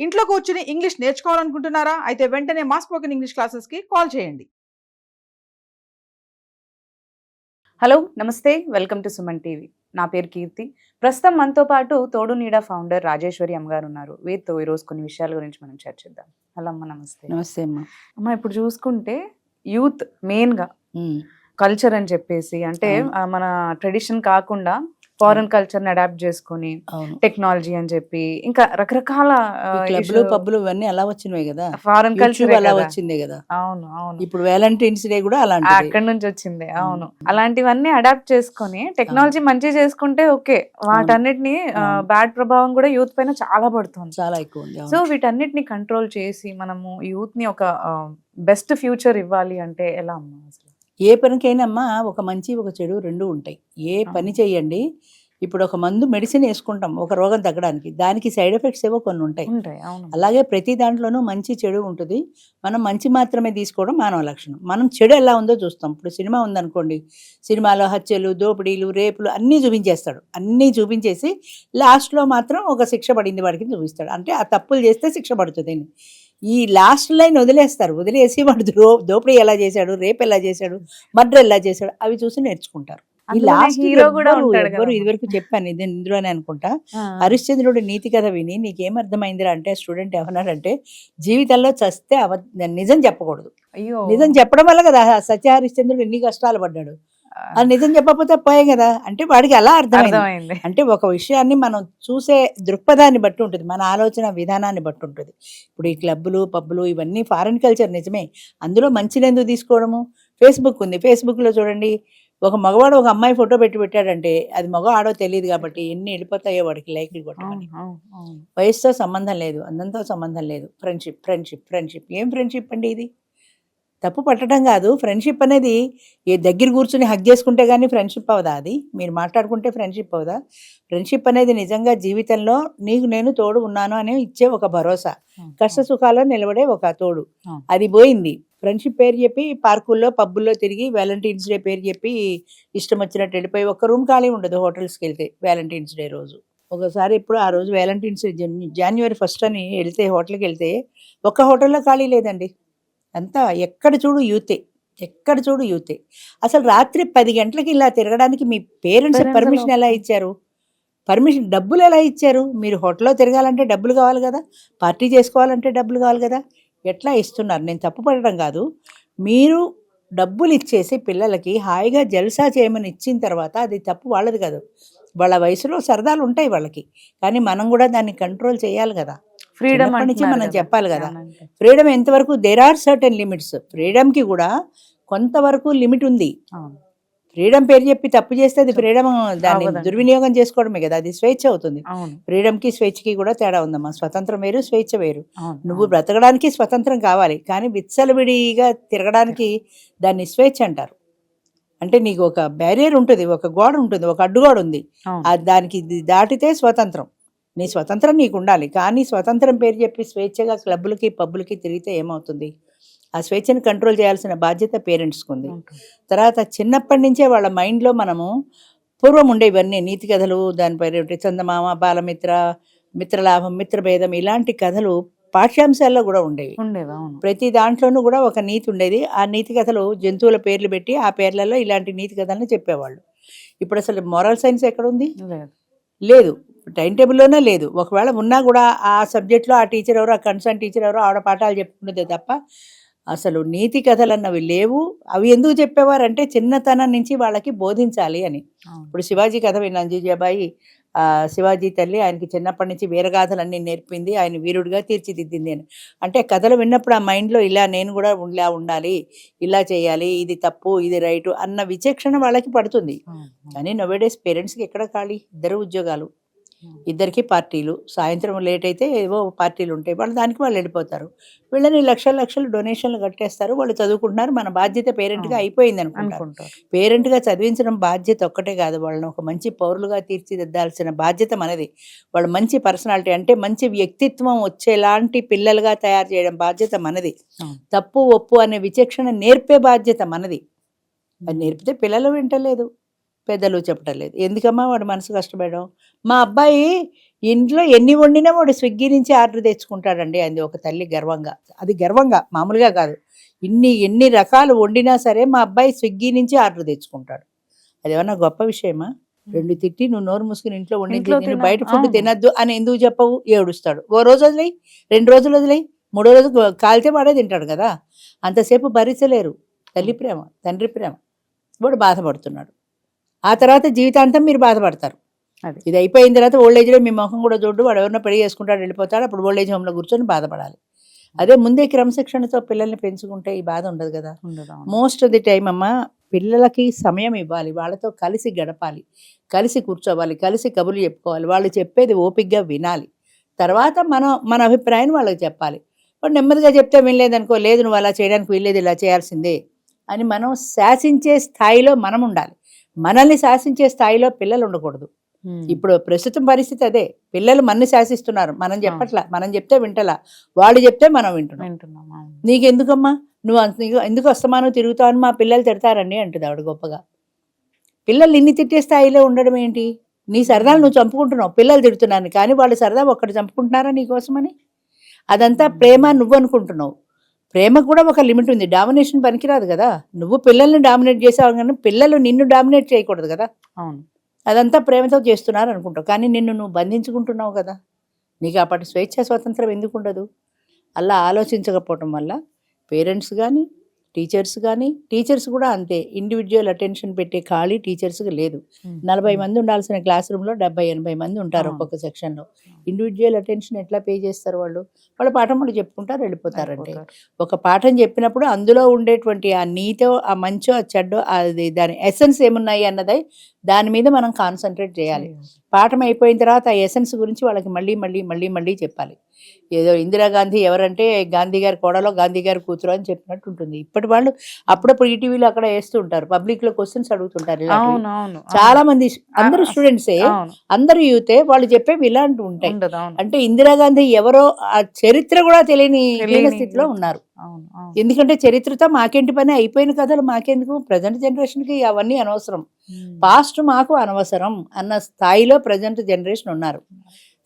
ఇంట్లో కూర్చుని ఇంగ్లీష్ నేర్చుకోవాలనుకుంటున్నారా? అయితే వెంటనే మా స్పోకెన్ ఇంగ్లీష్ క్లాసెస్‌కి కాల్ చేయండి. హలో నమస్తే వెల్కమ్ టు సుమన్ టీవీ. నా పేరు కీర్తి. ప్రస్తుతం మనతో పాటు తోడు నీడ ఫౌండర్ రాజేశ్వరి అమ్మగారు ఉన్నారు. వీరితో ఈరోజు కొన్ని విషయాల గురించి మనం చర్చిద్దాం. హలో అమ్మ, నమస్తే. నమస్తే అమ్మా. అమ్మ, ఇప్పుడు చూసుకుంటే యూత్ మెయిన్గా కల్చర్ అని చెప్పేసి అంటే మన ట్రెడిషన్ కాకుండా ఫారెన్ కల్చర్ని అడాప్ట్ చేసుకొని టెక్నాలజీ అని చెప్పి ఇంకా రకరకాల క్లబ్లు పబ్లు ఇవన్నీ అలా వచ్చినవి కదా, ఫారెన్ కల్చర్ అలా వచ్చింది కదా. అవును అవును, ఇప్పుడు వ్యాలంటైన్స్ డే కూడా అలాంటి అక్కడి నుంచి వచ్చింది. అవును, అలాంటివన్నీ అడాప్ట్ చేసుకొని టెక్నాలజీ మంచి చేసుకుంటే ఓకే, వాటన్నిటిని బ్యాడ్ ప్రభావం కూడా యూత్ పైన చాలా పడుతుంది, చాలా ఎక్కువ ఉంది. సో వీటన్నిటిని కంట్రోల్ చేసి మనము యూత్ ని ఒక బెస్ట్ ఫ్యూచర్ ఇవ్వాలి అంటే ఎలా అమ్మా? అసలు ఏ పనికైనా అమ్మా ఒక మంచి ఒక చెడు రెండు ఉంటాయి. ఏ పని చెయ్యండి, ఇప్పుడు ఒక మందు మెడిసిన్ వేసుకుంటాం ఒక రోగం తగ్గడానికి, దానికి సైడ్ ఎఫెక్ట్స్ ఏవో కొన్ని ఉంటాయి. అలాగే ప్రతి దాంట్లోనూ మంచి చెడు ఉంటుంది. మనం మంచి మాత్రమే తీసుకోవడం మానవ లక్షణం. మనం చెడు ఎలా ఉందో చూస్తాం. ఇప్పుడు సినిమా ఉందనుకోండి, సినిమాలో హత్యలు, దోపిడీలు, రేపులు అన్నీ చూపించేస్తాడు. అన్నీ చూపించేసి లాస్ట్లో మాత్రం ఒక శిక్ష పడింది వాడికి చూపిస్తాడు. అంటే ఆ తప్పులు చేస్తే శిక్ష పడుతుంది. ఈ లాస్ట్ లైన్ వదిలేస్తారు. వదిలేసి వాడు దోపిడీ ఎలా చేశాడు, రేపు ఎలా చేశాడు, మర్డర్ ఎలా చేశాడు అవి చూసి నేర్చుకుంటారు. ఈ లాస్ట్ హీరో కూడా ఎవ్వరు ఇదివరకు చెప్పాను ఇది ఇందులోనే అనుకుంటా, హరిశ్చంద్రుడు నీతి కథ విని నీకేమర్థమైందిరా అంటే స్టూడెంట్ ఏమన్నాడంటే, జీవితంలో చస్తే నిజం చెప్పకూడదు. నిజం చెప్పడం వల్ల కదా సత్య హరిశ్చంద్రుడు ఎన్ని కష్టాలు పడ్డాడు. అది నిజం చెప్పకపోతే పోయే కదా. అంటే వాడికి అలా అర్థమైంది. అంటే ఒక విషయాన్ని మనం చూసే దృక్పథాన్ని బట్టి ఉంటుంది, మన ఆలోచన విధానాన్ని బట్టి ఉంటుంది. ఇప్పుడు ఈ క్లబ్బులు పబ్బులు ఇవన్నీ ఫారెన్ కల్చర్ నిజమే, అందులో మంచిని ఎందుకు తీసుకోవడము? ఫేస్బుక్ ఉంది, ఫేస్బుక్లో చూడండి, ఒక మగవాడు ఒక అమ్మాయి ఫోటో పెట్టాడంటే అది మగ ఆడో తెలియదు కాబట్టి ఎన్ని వెళ్ళిపోతాయో వాడికి లైక్లు కొట్టమని. వయసుతో సంబంధం లేదు, అందంతో సంబంధం లేదు. ఫ్రెండ్షిప్ ఫ్రెండ్షిప్ ఫ్రెండ్షిప్ ఏం ఫ్రెండ్షిప్ అండి? ఇది తప్పు పట్టడం కాదు. ఫ్రెండ్షిప్ అనేది ఏ దగ్గర కూర్చుని హగ్ చేసుకుంటే కానీ ఫ్రెండ్షిప్ అవదా? అది మీరు మాట్లాడుకుంటే ఫ్రెండ్షిప్ అవదా? ఫ్రెండ్షిప్ అనేది నిజంగా జీవితంలో నీకు నేను తోడు ఉన్నాను అని ఇచ్చే ఒక భరోసా, కష్ట సుఖాల్లో నిలబడే ఒక తోడు. అది పోయింది. ఫ్రెండ్షిప్ పేరు చెప్పి పార్కుల్లో పబ్బుల్లో తిరిగి వ్యాలంటైన్స్ డే పేరు చెప్పి ఇష్టం వచ్చినట్టు వెళ్ళిపోయి ఒక్క రూమ్ ఖాళీ ఉండదు హోటల్స్కి వెళ్తే వ్యాలంటైన్స్ డే రోజు. ఒకసారి ఇప్పుడు ఆ రోజు వ్యాలంటైన్స్ January 1 అని వెళ్తే హోటల్కి వెళ్తే ఒక్క హోటల్లో ఖాళీ లేదండి. అంతా ఎక్కడ చూడు యూతే, ఎక్కడ చూడు యూతే. అసలు రాత్రి 10 గంటలకి ఇలా తిరగడానికి మీ పేరెంట్స్ పర్మిషన్ ఎలా ఇచ్చారు? పర్మిషన్ డబ్బులు ఎలా ఇచ్చారు? మీరు హోటల్లో తిరగాలంటే డబ్బులు కావాలి కదా, పార్టీ చేసుకోవాలంటే డబ్బులు కావాలి కదా, ఎట్లా ఇస్తున్నారు? నేను తప్పు పడడం కాదు, మీరు డబ్బులు ఇచ్చేసి పిల్లలకి హాయిగా జల్సా చేయమని ఇచ్చిన తర్వాత అది తప్పు వాళ్ళది కాదు. వాళ్ళ వయసులో సరదాలు ఉంటాయి వాళ్ళకి, కానీ మనం కూడా దాన్ని కంట్రోల్ చేయాలి కదా. ఫ్రీడమ్ నుంచి మనం చెప్పాలి కదా. ఫ్రీడమ్ ఎంతవరకు? There are certain limits. ఫ్రీడమ్కి కూడా కొంతవరకు లిమిట్ ఉంది. ఫ్రీడమ్ పేరు చెప్పి తప్పు చేస్తే అది ఫ్రీడమ్, దాన్ని దుర్వినియోగం చేసుకోవడమే కదా, అది స్వేచ్ఛ అవుతుంది. ఫ్రీడమ్కి స్వేచ్ఛకి కూడా తేడా ఉందమ్మా. స్వతంత్రం వేరు, స్వేచ్ఛ వేరు. నువ్వు బ్రతకడానికి స్వతంత్రం కావాలి, కానీ విచ్చలవిడిగా తిరగడానికి దాన్ని స్వేచ్ఛ అంటారు. అంటే నీకు ఒక బ్యారియర్ ఉంటుంది, ఒక గోడ ఉంటుంది, ఒక అడ్డుగోడ ఉంది, దానికి దాటితే స్వతంత్రం. నీ స్వతంత్రం నీకు ఉండాలి, కానీ స్వతంత్రం పేరు చెప్పి స్వేచ్ఛగా క్లబ్బులకి పబ్బులకి తిరిగితే ఏమవుతుంది? ఆ స్వేచ్ఛను కంట్రోల్ చేయాల్సిన బాధ్యత పేరెంట్స్కి ఉంది. తర్వాత చిన్నప్పటి నుంచే వాళ్ళ మైండ్లో మనము పూర్వం ఉండే ఇవన్నీ నీతి కథలు, దానిపై చందమామ, బాలమిత్ర, మిత్రలాభం, మిత్రభేదం ఇలాంటి కథలు పాఠ్యాంశాల్లో కూడా ఉండేవి. ప్రతి దాంట్లోనూ కూడా ఒక నీతి ఉండేది. ఆ నీతి కథలు జంతువుల పేర్లు పెట్టి ఆ పేర్లలో ఇలాంటి నీతి కథలను చెప్పేవాళ్ళు. ఇప్పుడు అసలు మోరల్ సైన్స్ ఎక్కడుంది? లేదు, టైం టేబుల్లోనే లేదు. ఒకవేళ ఉన్నా కూడా ఆ సబ్జెక్ట్లో ఆ టీచర్ ఎవరో, ఆ కన్సర్న్ టీచర్ ఎవరో ఆవిడ పాఠాలు చెప్పుకునేదే తప్ప అసలు నీతి కథలు అన్నవి లేవు. అవి ఎందుకు చెప్పేవారంటే చిన్నతనం నుంచి వాళ్ళకి బోధించాలి అని. ఇప్పుడు శివాజీ కథ విన్నాను, జీజాబాయి శివాజీ తల్లి ఆయనకి చిన్నప్పటి నుంచి వీరగాథలన్నీ నేర్పింది, ఆయన వీరుడిగా తీర్చిదిద్దింది అని. అంటే కథలు విన్నప్పుడు ఆ మైండ్లో ఇలా నేను కూడా ఇలా ఉండాలి, ఇలా చేయాలి, ఇది తప్పు ఇది రైటు అన్న విచక్షణ వాళ్ళకి పడుతుంది. కానీ నోవేడేస్ పేరెంట్స్కి ఎక్కడ ఖాళీ? 2 ఉద్యోగాలు, 2కి పార్టీలు, సాయంత్రం లేట్ అయితే ఏవో పార్టీలు ఉంటాయి, వాళ్ళు దానికి వాళ్ళు వెళ్ళిపోతారు. వీళ్ళని లక్షలు లక్షలు డొనేషన్లు కట్టేస్తారు, వాళ్ళు చదువుకుంటున్నారు. మన బాధ్యత పేరెంట్గా అయిపోయింది అనుకుంటారు. పేరెంట్గా చదివించడం బాధ్యత ఒక్కటే కాదు, వాళ్ళని ఒక మంచి పౌరులుగా తీర్చిదిద్దాల్సిన బాధ్యత మనది. వాళ్ళు మంచి పర్సనాలిటీ అంటే మంచి వ్యక్తిత్వం వచ్చేలాంటి పిల్లలుగా తయారు చేయడం బాధ్యత మనది. తప్పు ఒప్పు అనే విచక్షణ నేర్పే బాధ్యత మనది. అది నేర్పితే పిల్లలు వింటలేదు, పెద్దలు చెప్పటం లేదు. ఎందుకమ్మా వాడు మనసు కష్టపడడం? మా అబ్బాయి ఇంట్లో ఎన్ని వండినా వాడు స్విగ్గీ నుంచి ఆర్డర్ తెచ్చుకుంటాడండి. అది ఒక తల్లి గర్వంగా, అది గర్వంగా మామూలుగా కాదు. ఎన్ని రకాలు వండినా సరే మా అబ్బాయి స్విగ్గీ నుంచి ఆర్డర్ తెచ్చుకుంటాడు. అది ఏమన్నా గొప్ప విషయమా? 2 తిట్టి నువ్వు నోరు మూసుకుని ఇంట్లో వండింది ఇంట్లో నేను తిన- బయట ఫుడ్ అవును. తినద్దు అని ఎందుకు చెప్పవు? ఏడుస్తాడు. ఓ రోజు వదిలేయి, 2 రోజులు వదిలేయి, 3వ రోజు కాలితే వాడే తింటాడు కదా. అంతసేపు భరించలేరు. తల్లి ప్రేమ, తండ్రి ప్రేమ. వాడు బాధపడుతున్నాడు. ఆ తర్వాత జీవితాంతం మీరు బాధపడతారు. అది. ఇది అయిపోయిన తర్వాత ఓల్డ్ ఏజ్లో మీ ముఖం కూడా చూడు, వాడు ఎవరినో పెళ్లి చేసుకుంటాడు వెళ్ళిపోతాడు, అప్పుడు ఓల్డ్ ఏజ్ హోమ్లో కూర్చొని బాధపడాలి. అదే ముందే క్రమశిక్షణతో పిల్లల్ని పెంచుకుంటే ఈ బాధ ఉండదు కదా. ఉండదు, అవును. మోస్ట్ ఆఫ్ ది టైం అమ్మ పిల్లలకి సమయం ఇవ్వాలి, వాళ్ళతో కలిసి గడపాలి, కలిసి కూర్చోవాలి, కలిసి కబుర్లు చెప్పుకోవాలి, వాళ్ళు చెప్పేది ఓపికగా వినాలి. తర్వాత మన అభిప్రాయాన్ని వాళ్ళకి చెప్పాలి. వాడు నెమ్మదిగా చెప్తే వినలేదనుకో, లేదు నువ్వు అలా చేయడానికి వీల్లేదు, ఇలా చేయాల్సిందే అని మనం శాసించే స్థాయిలో మనం ఉండాలి. మనల్ని శాసించే స్థాయిలో పిల్లలు ఉండకూడదు. ఇప్పుడు ప్రస్తుతం పరిస్థితి అదే. పిల్లలు మనని శాసిస్తున్నారు, మనం చెప్పట్లా. మనం చెప్తే వింటలా, వాళ్ళు చెప్తే మనం వింటున్నాం. వింటున్నాం, అవును. నీకెందుకమ్మా, నువ్వు ఎందుకు వస్తామాను తిరుగుతావు అని మా పిల్లలు తిడతారండి అంటుంది ఆవిడ గొప్పగా. పిల్లలు ఇన్ని తిట్టే స్థాయిలో ఉండడం ఏంటి? నీ సరదాలు నువ్వు చంపుకుంటున్నావు, పిల్లలు తిడుతున్నాను కానీ వాళ్ళు సరదా ఒక్కటి చంపుకుంటున్నారా నీకోసమని? అదంతా ప్రేమ నువ్వు అనుకుంటున్నావు. ప్రేమ కూడా ఒక లిమిట్ ఉంది. డామినేషన్ పనికిరాదు కదా. నువ్వు పిల్లల్ని డామినేట్ చేసావు కానీ పిల్లలు నిన్ను డామినేట్ చేయకూడదు కదా. అవును. అదంతా ప్రేమతో చేస్తున్నారు అనుకుంటావు, కానీ నిన్ను నువ్వు బంధించుకుంటున్నావు కదా. నీకు అప్పటి స్వేచ్ఛ స్వాతంత్రం ఎందుకు ఉండదు? అలా ఆలోచించకపోవటం వల్ల పేరెంట్స్ కానీ టీచర్స్ కూడా అంతే. ఇండివిజువల్ అటెన్షన్ పెట్టే ఖాళీ టీచర్స్కి లేదు. 40 మంది ఉండాల్సిన క్లాస్ రూమ్లో 70-80 మంది ఉంటారు ఒక్కొక్క సెక్షన్లో. ఇండివిజువల్ అటెన్షన్ ఎట్లా పే చేస్తారు? వాళ్ళ పాఠం వాళ్ళు చెప్పుకుంటారు వెళ్ళిపోతారంటే. ఒక పాఠం చెప్పినప్పుడు అందులో ఉండేటువంటి ఆ నీతో, ఆ మంచో, ఆ చెడ్డో, అది దాని ఎసెన్స్ ఏమున్నాయి అన్నది దాని మీద మనం కాన్సన్ట్రేట్ చేయాలి. పాఠం అయిపోయిన తర్వాత ఆ ఎసెన్స్ గురించి వాళ్ళకి మళ్ళీ చెప్పాలి. ఏదో ఇందిరాగాంధీ ఎవరంటే గాంధీ గారి కోడలో గాంధీ గారి కూతురు అని చెప్పినట్టు ఉంటుంది. ఇప్పటి వాళ్ళు అప్పుడప్పుడు ఈటీవీలో అక్కడ వేస్తూ ఉంటారు, పబ్లిక్ లో క్వశ్చన్స్ అడుగుతుంటారు. ఇలాంటివి అవును, అవును. చాలా మంది అందరూ స్టూడెంట్సే, అవును. అందరూ యూతే, వాళ్ళు చెప్పేవి ఇలాంటివి ఉంటాయి. ఉండదు, అవును. అంటే ఇందిరాగాంధీ ఎవరో ఆ చరిత్ర కూడా తెలియని తెలియని స్థితిలో ఉన్నారు. అవును, అవును. ఎందుకంటే చరిత్రతో మాకేంటి పని, అయిపోయిన కథలు మాకెందుకు, ప్రజెంట్ జనరేషన్కి అవన్నీ అనవసరం, పాస్ట్ మాకు అనవసరం అన్న స్థాయిలో ప్రజెంట్ జనరేషన్ ఉన్నారు.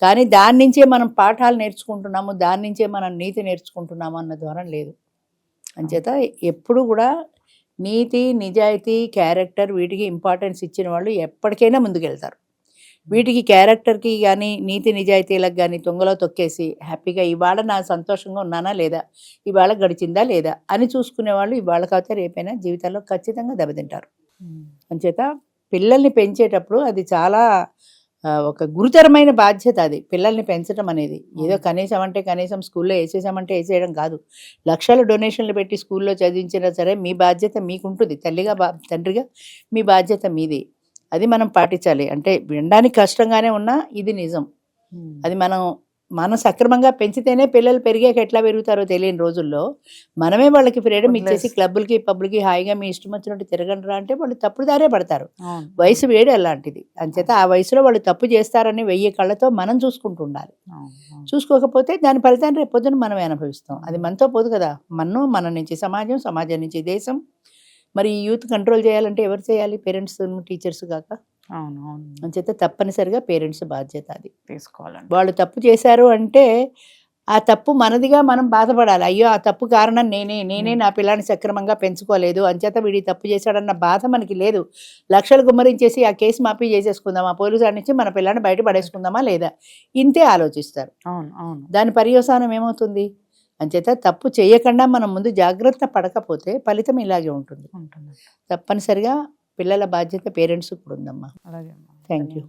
కానీ దాని నుంచే మనం పాఠాలు నేర్చుకుంటున్నాము, దాని నుంచే మనం నీతి నేర్చుకుంటున్నాము అన్న ధోరణి లేదు. అంచేత ఎప్పుడు కూడా నీతి, నిజాయితీ, క్యారెక్టర్ వీటికి ఇంపార్టెన్స్ ఇచ్చిన వాళ్ళు ఎప్పటికైనా ముందుకెళ్తారు. వీటికి క్యారెక్టర్కి కానీ నీతి నిజాయితీలకు కానీ తొంగలో తొక్కేసి హ్యాపీగా ఇవాళ నా సంతోషంగా ఉన్నానా లేదా, ఇవాళ గడిచిందా లేదా అని చూసుకునే వాళ్ళు ఇవాళ కాకపోతే రేపైనా జీవితాల్లో ఖచ్చితంగా దెబ్బతింటారు. అంచేత పిల్లల్ని పెంచేటప్పుడు అది చాలా ఒక గురుతరమైన బాధ్యత. అది పిల్లల్ని పెంచడం అనేది ఏదో కనీసం స్కూల్లో వేసేసామంటే వేసేయడం కాదు. లక్షల డొనేషన్లు పెట్టి స్కూల్లో చదివించినా సరే మీ బాధ్యత మీకుంటుంది. తల్లిగా తండ్రిగా మీ బాధ్యత మీది. అది మనం పాటించాలి. అంటే వినడానికి కష్టంగానే ఉన్నా ఇది నిజం. అది మనం సక్రమంగా పెంచితేనే పిల్లలు పెరిగాక ఎట్లా పెరుగుతారో తెలియని రోజుల్లో మనమే వాళ్ళకి ఫ్రీడమ్ ఇచ్చేసి క్లబ్బులకి పబ్లకి హాయిగా మీ ఇష్టం వచ్చినట్టు తిరగండిరా అంటే వాళ్ళు తప్పుడు దారే పడతారు. వయసు వేడి అలాంటిది. అంచేత ఆ వయసులో వాళ్ళు తప్పు చేస్తారని 1000 కళ్ళతో మనం చూసుకుంటూ ఉండాలి. చూసుకోకపోతే దాని ఫలితాన్ని రేపు పొద్దున మనమే అనుభవిస్తాం. అది మనతో పోదు కదా. మన నుంచి సమాజం నుంచి దేశం. మరి ఈ యూత్ కంట్రోల్ చేయాలంటే ఎవరు చేయాలి? పేరెంట్స్, టీచర్స్ కాక. అంచేత తప్పనిసరిగా పేరెంట్స్ బాధ్యత అది తీసుకోవాలండి. వాళ్ళు తప్పు చేశారు అంటే ఆ తప్పు మనదిగా మనం బాధపడాలి. అయ్యో ఆ తప్పు కారణం నేనే నా పిల్లాన్ని సక్రమంగా పెంచుకోలేదు, అంచేత వీడి తప్పు చేశాడన్న బాధ మనకి లేదు. లక్షలు గుమ్మరించేసి ఆ కేసు మాఫీ చేసేసుకుందామా, పోలీసు వాడి నుంచి మన పిల్లాన్ని బయట పడేసుకుందామా లేదా, ఇంతే ఆలోచిస్తారు. దాని పర్యవసానం ఏమవుతుంది? అంచేత తప్పు చేయకుండా మనం ముందు జాగ్రత్త పడకపోతే ఫలితం ఇలాగే ఉంటుంది. తప్పనిసరిగా పిల్లల బాధ్యత పేరెంట్స్ కూడా ఉందమ్మా. Thank you.